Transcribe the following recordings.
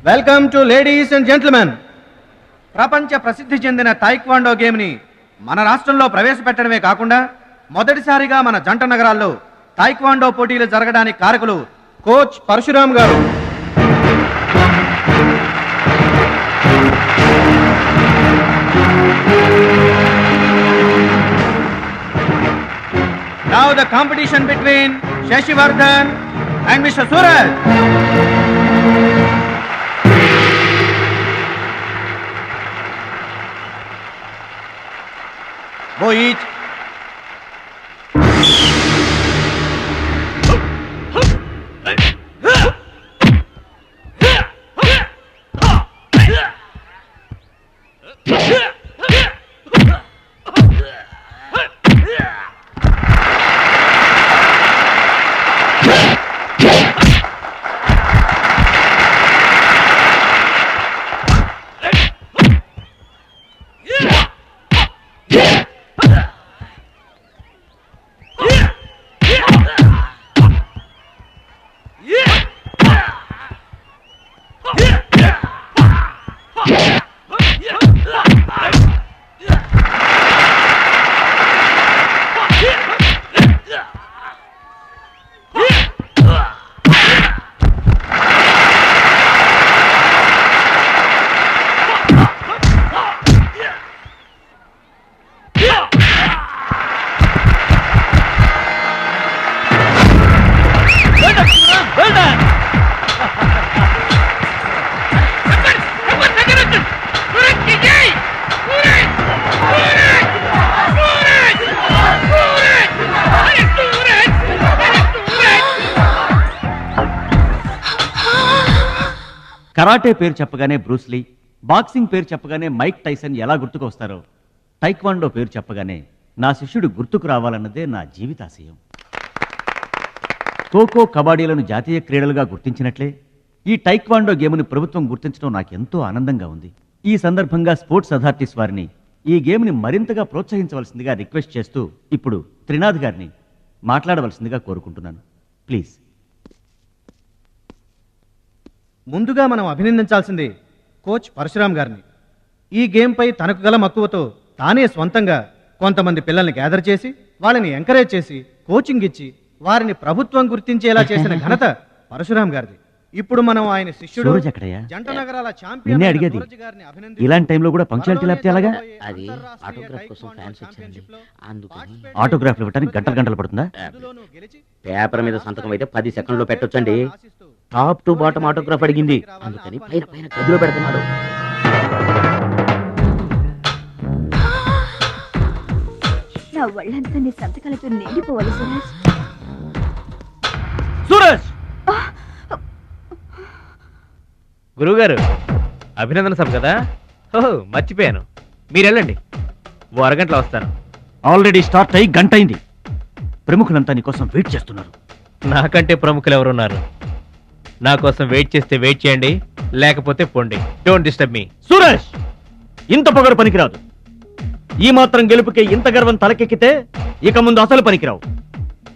Welcome to ladies and gentlemen. ప్రపంచ ప్రసిద్ధి చెందిన టైక్వాండో గేమ్ని మన రాష్ట్రంలో ప్రవేశపెట్టడమే కాకుండా మొదటిసారిగా మన జంట నగరాల్లో టైక్వాండో పోటీలు జరగడానికి కారకులు కోచ్ పరశురామ్ గారు. Now the competition between Shashivardhan and Mr. Suraj. Go each. Karate పేరు చెప్పగానే బ్రూస్లీ, బాక్సింగ్ పేరు చెప్పగానే మైక్ టైసన్ ఎలా గుర్తుకొస్తారో, టైక్వాండో పేరు చెప్పగానే నా శిష్యుడు గుర్తుకు రావాలన్నదే నా జీవితాశయం. ఖోఖో, కబడ్డీలను జాతీయ క్రీడలుగా గుర్తించినట్లే ఈ టైక్వాండో గేమ్ని ప్రభుత్వం గుర్తించడం నాకెంతో ఆనందంగా ఉంది. ఈ సందర్భంగా స్పోర్ట్స్ అథారిటీస్ వారిని ఈ గేమ్ని మరింతగా ప్రోత్సహించవలసిందిగా రిక్వెస్ట్ చేస్తూ ఇప్పుడు త్రినాథ్ గారిని మాట్లాడవలసిందిగా కోరుకుంటున్నాను. ప్లీజ్. ముందుగా మనం అభినందించాల్సింది కోచ్ పరశురామ్ గారిని. ఈ గేమ్పై తనకు గల మక్కువతో తానే స్వంతంగా కొంతమంది పిల్లల్ని గ్యాదర్ చేసి వాళ్ళని ఎంకరేజ్ చేసి కోచింగ్ ఇచ్చి వారిని ప్రభుత్వం గుర్తించేలా చేసిన ఘనత పరశురామ్ గారిది. ఇప్పుడు మనం ఆయన శిష్యుడు జంట నగరాల ఛాంపియన్ అడిగేది ఇలాంటి టైంలో కూడా పంక్చువాలిటీ లేకపోతే ఎలాగా? అది ఆటోగ్రాఫ్ కోసం ఫ్యాన్స్ వచ్చారండి, అందుకని. ఆటోగ్రాఫ్లు ఇవ్వడానికి గంటలు పడుతుందా? పేపర్ మీద సంతకం అయితే 10 సెకండ్లో పెట్టొచ్చండి. టాప్ టు బాటమ్ ఆటోగ్రాఫ్ అడిగింది, అందుకని పైన పైన గదిలో పెడుతున్నాడు. నా ఒళ్ళంతా నీ సంతకాలతో నిండిపోవాలి సురేష్. సూరజ్! గురువుగారు, అభినందన సభ కదా? ఓహో, మర్చిపోయాను. మీరు వెళ్ళండి, ఓ అరగంటలో వస్తాను. ఆల్రెడీ స్టార్ట్ అయ్యి గంట అయింది. ప్రముఖులంతా నీ కోసం వెయిట్ చేస్తున్నారు. నాకంటే ప్రముఖులు ఎవరున్నారు? నా కోసం వెయిట్ చేస్తే వెయిట్ చేయండి, లేకపోతే పోండి. Don't disturb me. సూరజ్, ఇంత పొగరు పనికిరాదు. ఈ మాత్రం గెలుపుకే ఇంత గర్వం తలకెక్కితే ఇక ముందు అసలు పనికిరావు.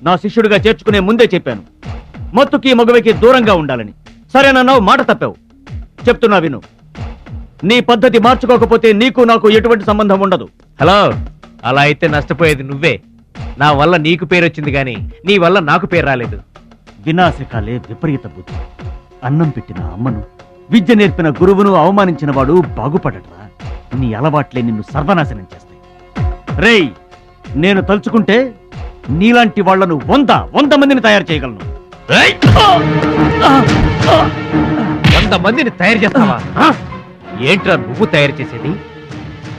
నా శిష్యుడిగా చేర్చుకునే ముందే చెప్పాను, మత్తుకి మగవికి దూరంగా ఉండాలని. సరేనన్నావు, మాట తప్పావు. చెప్తున్నా విను, నీ పద్ధతి మార్చుకోకపోతే నీకు నాకు ఎటువంటి సంబంధం ఉండదు. హలో, అలా అయితే నష్టపోయేది నువ్వే. నా వల్ల నీకు పేరు వచ్చింది కానీ నీ వల్ల నాకు పేరు రాలేదు. వినాశకాలే విపరీత బుద్ధి. అన్నం పెట్టిన అమ్మను, విద్య నేర్పిన గురువును అవమానించిన వాడు బాగుపడటరా. నీ అలవాట్లే నిన్ను సర్వనాశనం చేస్తాయి. రేయ్, నేను తలుచుకుంటే నీలాంటి వాళ్లను 100 మందిని తయారు చేయగలను. 100 మందిని తయారు చేస్తావా? ఏంట్రా నువ్వు తయారు చేసేది?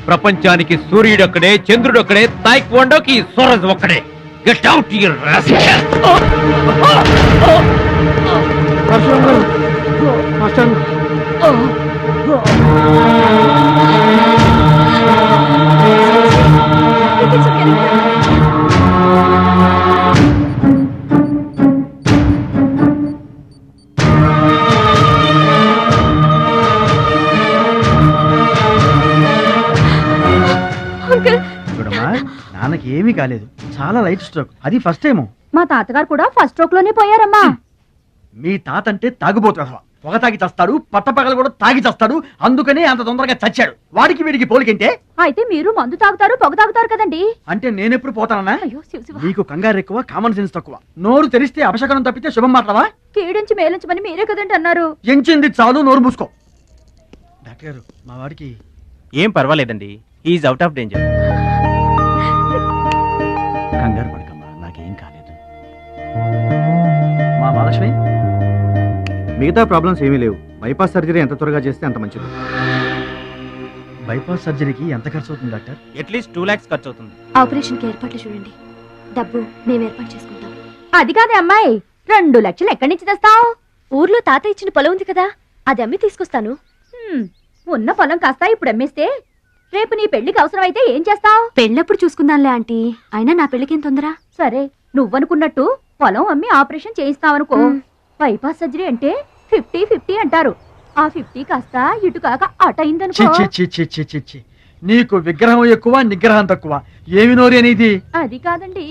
ప్రపంచానికి సూర్యుడొక్కడే, చంద్రుడొక్కడే, తాయిక్వాండోకి సూరజ్ ఒక్కడే. Get out your rascal. నాన్నకి ఏమీ కాలేదు, చాలా లైట్ స్ట్రోక్. అది ఫస్ట్ టైం. మా తాతగారు కూడా ఫస్ట్ స్ట్రోక్ లోనే పోయారమ్మా. మీ తాత అంటే తాగుబోతు అసలు పొగ తాగి చస్తాడు, పట్టపగలు కూడా తాగి చస్తాడు, అందుకనే అంత తొందరగా చచ్చాడు. వాడికి వీడికి పోలికంటే అయితే మీరు మందు తాగుతారు పొగ తాగుతారు కదండి. అంటే నేనెప్పుడు పోతానన్నా? అయ్యో శివ శివ. నీకు కంగారు ఎక్కువ, కామన్ సెన్స్ తక్కువ. నోరు తెరిస్తే అపశకనం తప్పితే శుభం మాట్లాడవా? కీడించి మేలించమని మీరే కదండి అన్నారు. ఎంచింది చాలు, నోరు మూసుకో. డాక్టర్ గారు, మా వాడికి ఏం పర్వాలేదండి, ఈజ్ అవుట్ ఆఫ్ డేంజర్. కంగారు పడకమ్మా, నాకేం కాలేదు. మా మహాలక్ష్మి మిగతా ప్రాబ్లమ్స్ ఏమీ లేవు. బైపాస్ సర్జరీ ఎంత త్వరగా చేస్తే అంత మంచిది. బైపాస్ సర్జరీకి ఎంత ఖర్చు అవుతుంది డాక్టర్? అట్లీస్ట్ 2 lakhs ఖర్చు అవుతుంది. ఆపరేషన్ కి ఏర్పాట్లు చూడండి, డబ్బు మేము ఏర్పాటు చేసుకుంటాం. అది కాదే అమ్మాయి, 2 లక్షలు ఎక్కడి నుంచి తెస్తావు? ఊర్లో తాత ఇచ్చిన పొలం ఉంది కదా, అది అమ్మి తీసుకొస్తాను. ఉన్న పొలం కాస్త ఇప్పుడు అమ్మేస్తే రేపు నీ పెళ్లికి అవసరమైతే ఏం చేస్తావు? పెళ్ళప్పుడు చూసుకుందాంలే ఆంటీ, అయినా నా పెళ్ళికేం తొందర. సరే, నువ్వనుకున్నట్టు పొలం అమ్మి ఆపరేషన్ చేయిస్తావనుకో. బైపాస్ సర్జరీ అంటే 50-50 అంటారు. ఆ 50 కాస్త ఇటు కాక అటు అయిందనుకో. చి నీకు విగ్రహం ఎక్కువ, నిగ్రహం తక్కువ. ఏమి నోరు అనేది? అది కాదండి.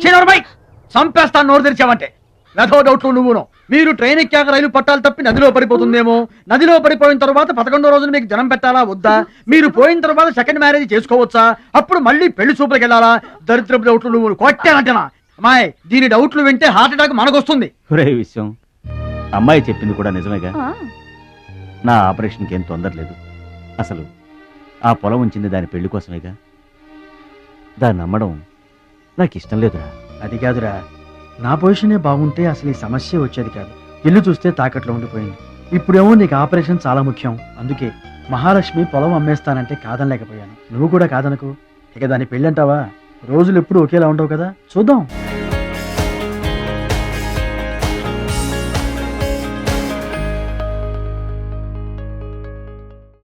చంపేస్తాను నోరు తెరిచావంటే. వెధో డౌట్లు నువ్వును. మీరు ట్రైన్ ఎక్కాక రైలు పట్టాలు తప్పి నదిలో పడిపోతుందేమో. నదిలో పడిపోయిన తర్వాత 11వ రోజున మీకు జనం పెట్టాలా వద్దా? మీరు పోయిన తర్వాత సెకండ్ మ్యారేజ్ చేసుకోవచ్చా? అప్పుడు మళ్ళీ పెళ్లి చూపులకు వెళ్ళాలా? దరిద్రపు డౌట్లు నువ్వు కొట్టానంటేనా? అమ్మాయి, దీని డౌట్లు వింటే హార్ట్ అటాక్ మనకొస్తుంది. ఒరే విషయం, అమ్మాయి చెప్పింది కూడా నిజమేగా. ఆ, నా ఆపరేషన్కి ఏం తొందర లేదు. అసలు ఆ పొలం ఉంచింది దాని పెళ్లి కోసమేగా. దాన్ని నమ్మడం నాకు ఇష్టం లేదురా. అది కాదురా, నా పొజిషనే బాగుంటే అసలు ఈ సమస్య వచ్చేది కాదు. ఇల్లు చూస్తే తాకట్లో ఉండిపోయింది. ఇప్పుడేమో నీకు ఆపరేషన్ చాలా ముఖ్యం. అందుకే మహాలక్ష్మి పొలం అమ్మేస్తానంటే కాదనలేకపోయాను. నువ్వు కూడా కాదనకు. ఇక దాని పెళ్ళంటావా? రోజులు ఎప్పుడు ఒకేలా ఉండవు కదా, చూద్దాం.